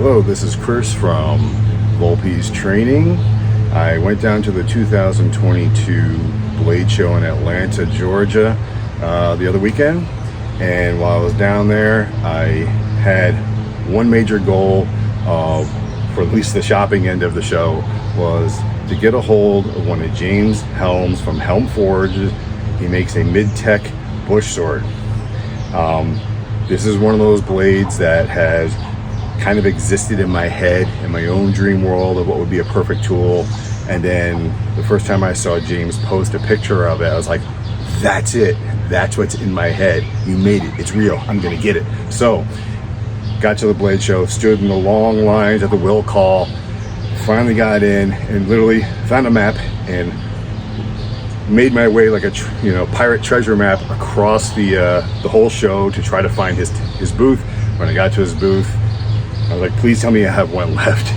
Hello, this is Chris from Volpe's Training. I went down to the 2022 Blade Show in Atlanta, Georgia the other weekend, and while I was down there I had one major goal for at least the shopping end of the show was to get a hold of one of James Helm's from Helm Forge. He makes a mid-tech bush sword. This is one of those blades that has kind of existed in my head, in my own dream world of what would be a perfect tool. And then the first time I saw James post a picture of it, I was like, that's it. That's what's in my head. You made it. It's real. I'm going to get it. So got to the Blade Show, stood in the long lines at the will call, finally got in and literally found a map and made my way like a pirate treasure map across the whole show to try to find his booth. When I got to his booth, I was like, please tell me I have one left.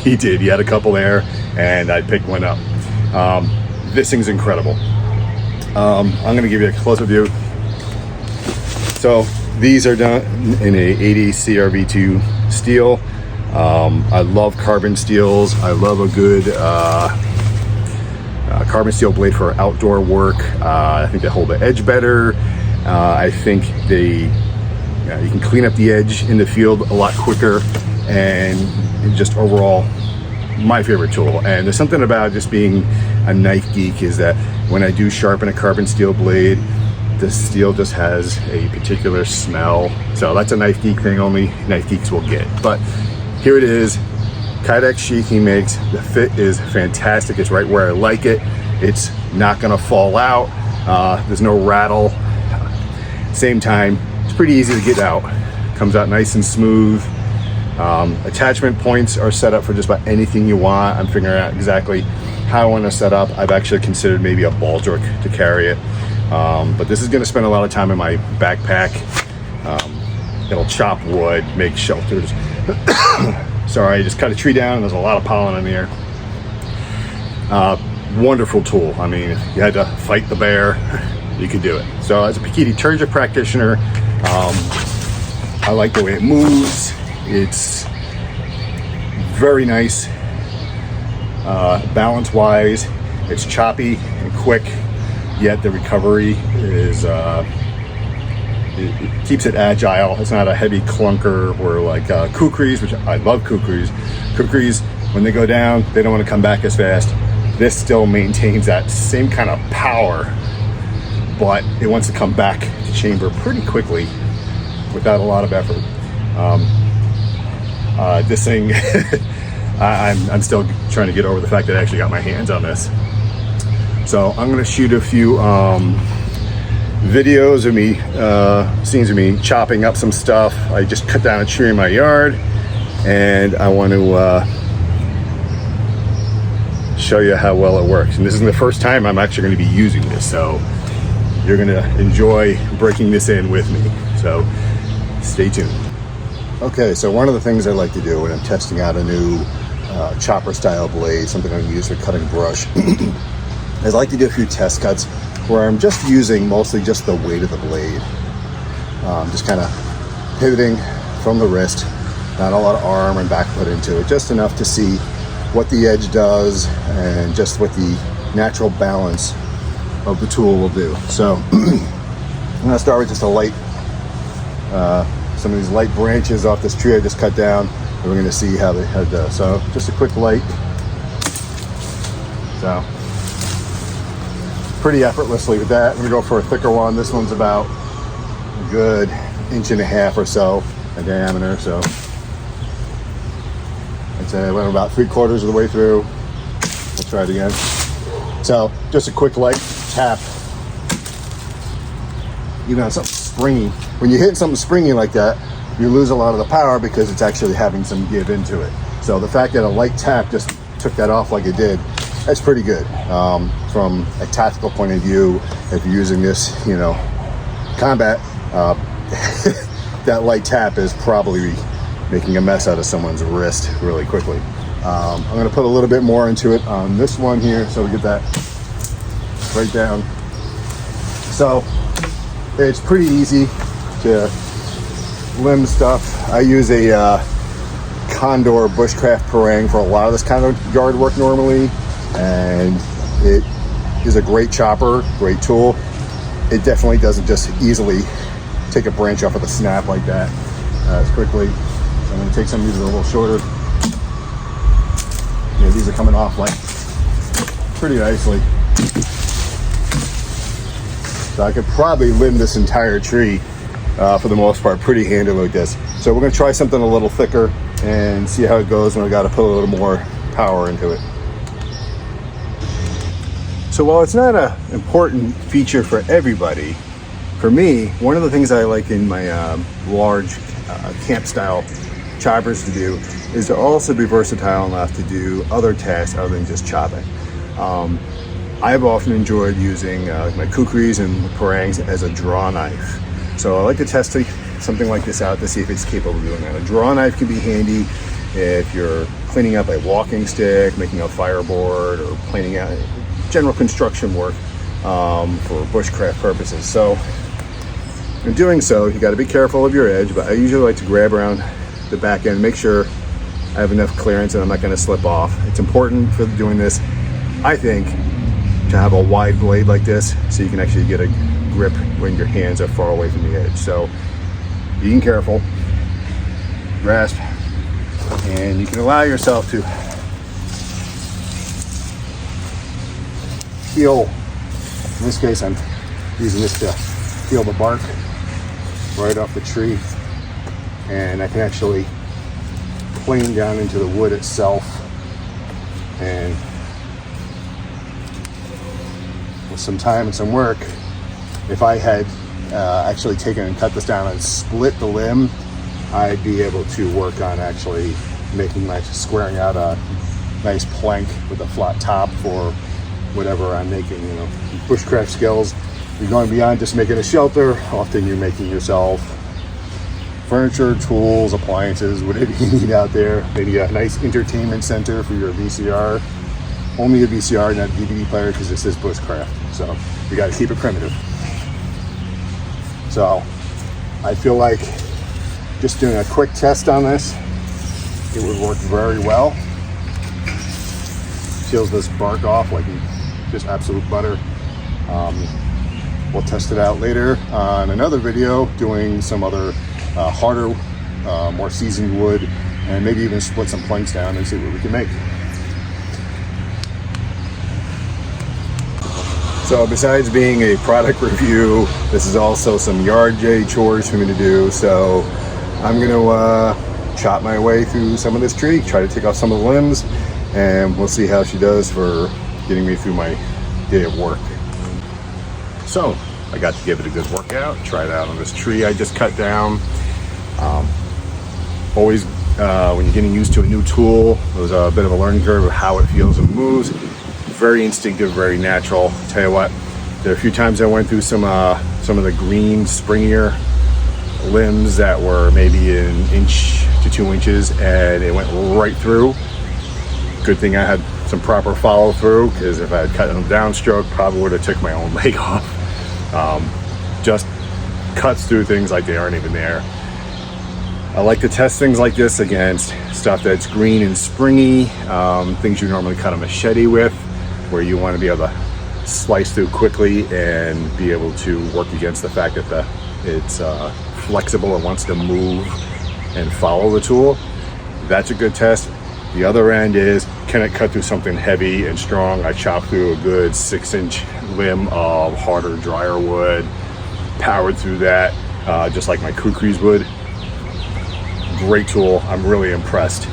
He did. He had a couple there, and I picked one up. This thing's incredible. I'm going to give you a closer view. So these are done in a 80 CRV2 steel. I love carbon steels. I love a good carbon steel blade for outdoor work. I think they hold the edge better. I think you can clean up the edge in the field a lot quicker, and just overall my favorite tool. And there's something about just being a knife geek is that when I do sharpen a carbon steel blade, the steel just has a particular smell. So that's a knife geek thing only knife geeks will get. But here it is, Kydex sheath he makes. The fit is fantastic. It's right where I like it. It's not gonna fall out. There's no rattle. Same time, it's pretty easy to get out. Comes out nice and smooth. Attachment points are set up for just about anything you want. I'm figuring out exactly how I want to set up. I've actually considered maybe a baldric to carry it. But this is going to spend a lot of time in my backpack. It'll chop wood, make shelters. Sorry, I just cut a tree down and there's a lot of pollen in the air. Wonderful tool. I mean, if you had to fight the bear, you could do it. So as a Pikiti Turgid practitioner, I like the way it moves. It's very nice balance wise. It's choppy and quick, yet the recovery is it keeps it agile. It's not a heavy clunker or like kukris, which I love kukris. Kukris, when they go down, they don't want to come back as fast. This still maintains that same kind of power, but it wants to come back to chamber pretty quickly without a lot of effort. This thing, I'm still trying to get over the fact that I actually got my hands on this. So I'm going to shoot a few videos of me, scenes of me chopping up some stuff. I just cut down a tree in my yard, and I want to show you how well it works. And this is the first time I'm actually going to be using this, so you're going to enjoy breaking this in with me. So stay tuned. Okay, so one of the things I like to do when I'm testing out a new chopper style blade, something I'm used for cutting brush, is I like to do a few test cuts where I'm just using mostly just the weight of the blade. Just kind of pivoting from the wrist, not a lot of arm and back put into it, just enough to see what the edge does and just what the natural balance of the tool will do. So I'm gonna start with just a light, some of these light branches off this tree I just cut down, and we're gonna see how it does. So just a quick light. So pretty effortlessly with that. I'm gonna go for a thicker one. This one's about a good 1.5 inches or so in diameter. So I'd say I went about 3/4 of the way through. We'll try it again. So just a quick light tap. Even on something springy. When you hit something springy like that, you lose a lot of the power because it's actually having some give into it. So the fact that a light tap just took that off like it did, that's pretty good. From a tactical point of view, if you're using this, combat, that light tap is probably making a mess out of someone's wrist really quickly. I'm gonna put a little bit more into it on this one here, so we get that right down. So it's pretty easy to limb stuff. I use a condor bushcraft parang for a lot of this kind of yard work normally, and it is a great chopper, great tool. It definitely doesn't just easily take a branch off with a snap like that as quickly. So I'm going to take some of these a little shorter. Yeah, these are coming off like pretty nicely. So I could probably limb this entire tree for the most part pretty handy like this. So we're going to try something a little thicker and see how it goes, and I got to put a little more power into it. So while it's not an important feature for everybody, for me, one of the things I like in my large camp style choppers to do is to also be versatile enough to do other tasks other than just chopping. I've often enjoyed using my kukris and parangs as a draw knife. So I like to test something like this out to see if it's capable of doing that. A draw knife can be handy if you're cleaning up a walking stick, making a fireboard, or planning out general construction work for bushcraft purposes. So in doing so, you got to be careful of your edge, but I usually like to grab around the back end, make sure I have enough clearance and I'm not going to slip off. It's important for doing this, I think, to have a wide blade like this so you can actually get a grip when your hands are far away from the edge. So being careful, grasp, and you can allow yourself to feel. In this case, I'm using this to feel the bark right off the tree, and I can actually plane down into the wood itself, and with some time and some work, if I had actually taken and cut this down and split the limb, I'd be able to work on actually squaring out a nice plank with a flat top for whatever I'm making. You know, bushcraft skills, you're going beyond just making a shelter. Often you're making yourself furniture, tools, appliances, whatever you need out there. Maybe a nice entertainment center for your VCR. Only a VCR, not a DVD player, because this is bushcraft. So you got to keep it primitive. So I feel like just doing a quick test on this, it would work very well. Peels this bark off like just absolute butter. We'll test it out later on another video, doing some other harder, more seasoned wood, and maybe even split some planks down and see what we can make. So besides being a product review, this is also some yard J chores for me to do. So I'm gonna chop my way through some of this tree, try to take off some of the limbs, and we'll see how she does for getting me through my day of work. So I got to give it a good workout, try it out on this tree I just cut down. Always when you're getting used to a new tool, there's a bit of a learning curve of how it feels and moves. Very instinctive, very natural. Tell you what, there are a few times I went through some of the green, springier limbs that were maybe an inch to 2 inches, and it went right through. Good thing I had some proper follow through, because if I had cut them downstroke, probably would have took my own leg off. Just cuts through things like they aren't even there. I like to test things like this against stuff that's green and springy, things you normally cut a machete with, where you want to be able to slice through quickly and be able to work against the fact that it's flexible and wants to move and follow the tool. That's a good test. The other end is, can it cut through something heavy and strong? I chopped through a good 6-inch limb of harder, drier wood, powered through that, just like my kukris would. Great tool. I'm really impressed.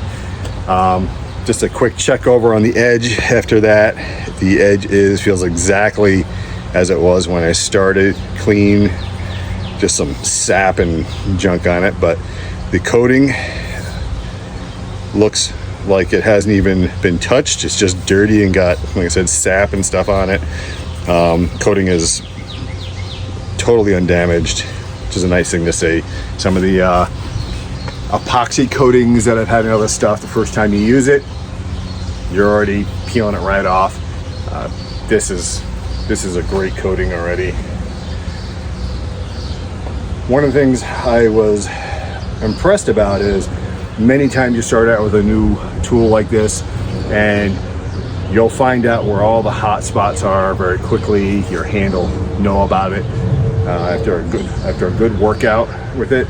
Just a quick check over on the edge after that. The edge feels exactly as it was when I started. Clean, just some sap and junk on it, but the coating looks like it hasn't even been touched. It's just dirty and got, like I said, sap and stuff on it. Coating is totally undamaged, which is a nice thing to see. Some of the epoxy coatings that I've had in other stuff, the first time you use it, you're already peeling it right off. This is a great coating already. One of the things I was impressed about is Many times you start out with a new tool like this and you'll find out where all the hot spots are very quickly. Your hand will know about it after a good workout with it.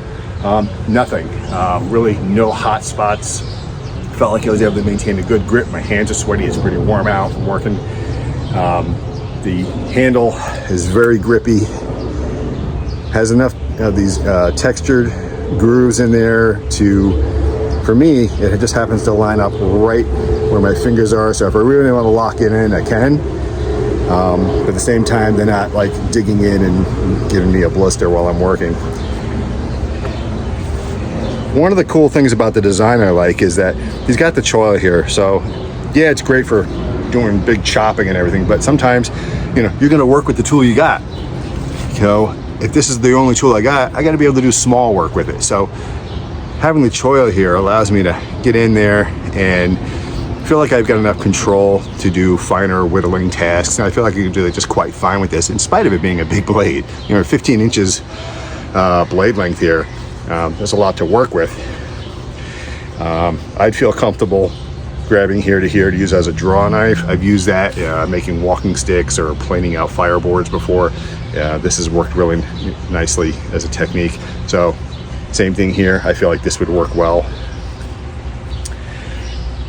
Nothing, really no hot spots. Felt like I was able to maintain a good grip. My hands are sweaty, it's pretty warm out from working. The handle is very grippy, has enough of these textured grooves in there for me, it just happens to line up right where my fingers are. So if I really want to lock it in, I can. But at the same time, they're not like digging in and giving me a blister while I'm working. One of the cool things about the design I like is that he's got the choil here. So yeah, it's great for doing big chopping and everything, but sometimes, you're going to work with the tool you got. If this is the only tool I got to be able to do small work with it. So having the choil here allows me to get in there and feel like I've got enough control to do finer whittling tasks. And I feel like I can do that just quite fine with this, in spite of it being a big blade. 15 inches blade length here. There's a lot to work with. I'd feel comfortable grabbing here to use as a draw knife. I've used that making walking sticks or planing out fireboards before. This has worked really nicely as a technique. So same thing here. I feel like this would work well.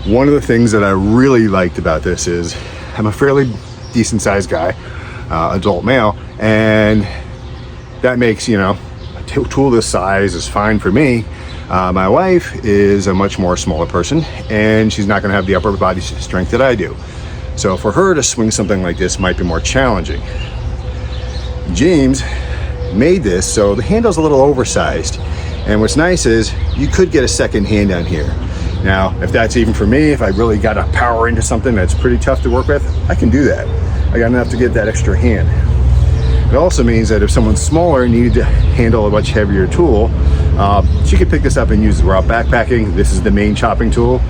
One of the things that I really liked about this is I'm a fairly decent sized guy, adult male, and that makes, a tool this size is fine for me. My wife is a much more smaller person, and she's not going to have the upper body strength that I do. So for her to swing something like this might be more challenging. James made this so the handle's a little oversized, and what's nice is you could get a second hand down here. Now, if that's even for me, if I really got to power into something that's pretty tough to work with, I can do that. I got enough to get that extra hand. It also means that if someone's smaller and needed to handle a much heavier tool, she could pick this up and use it. We're out backpacking. This is the main chopping tool.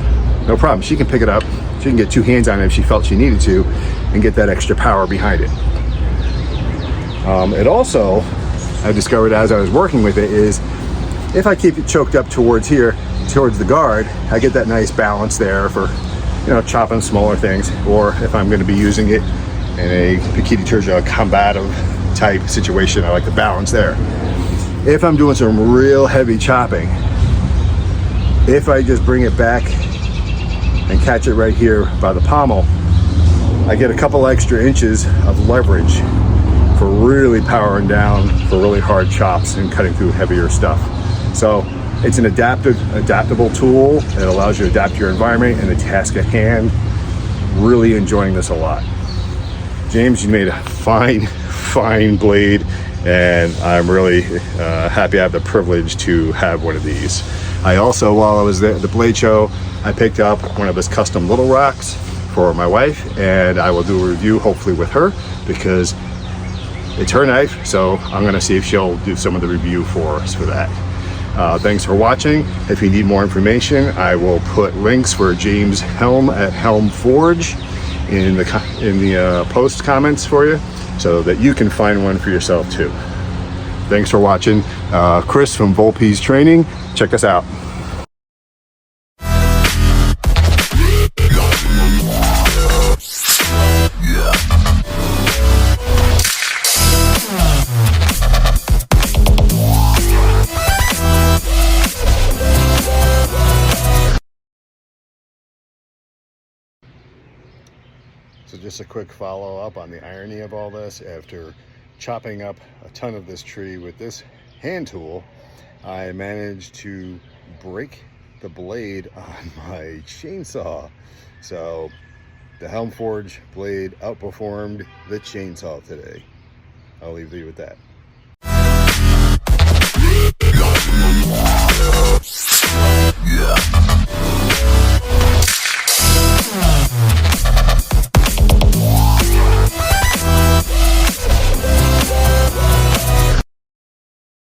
No problem. She can pick it up. She can get two hands on it if she felt she needed to and get that extra power behind it. It also, I discovered as I was working with it, is if I keep it choked up towards here, towards the guard, I get that nice balance there for, chopping smaller things, or if I'm going to be using it in a Pikiti Turja combative type situation, I like the balance there. If I'm doing some real heavy chopping, if I just bring it back and catch it right here by the pommel, I get a couple extra inches of leverage for really powering down for really hard chops and cutting through heavier stuff. So it's an adaptable tool. It allows you to adapt to your environment and the task at hand. Really enjoying this a lot. James, you made a fine blade, and I'm really happy I have the privilege to have one of these. I also, while I was there at the blade show, I picked up one of his custom little rocks for my wife, and I will do a review hopefully with her because it's her knife, so I'm going to see if she'll do some of the review for us for that. Thanks for watching. If you need more information, I will put links for James Helm at Helm Forge in the post comments for you, so that you can find one for yourself too. Thanks for watching. Chris from Volpe's Training. Check us out. So just a quick follow-up on the irony of all this. After chopping up a ton of this tree with this hand tool, I managed to break the blade on my chainsaw. So the Helm Forge blade outperformed the chainsaw today. I'll leave you with that.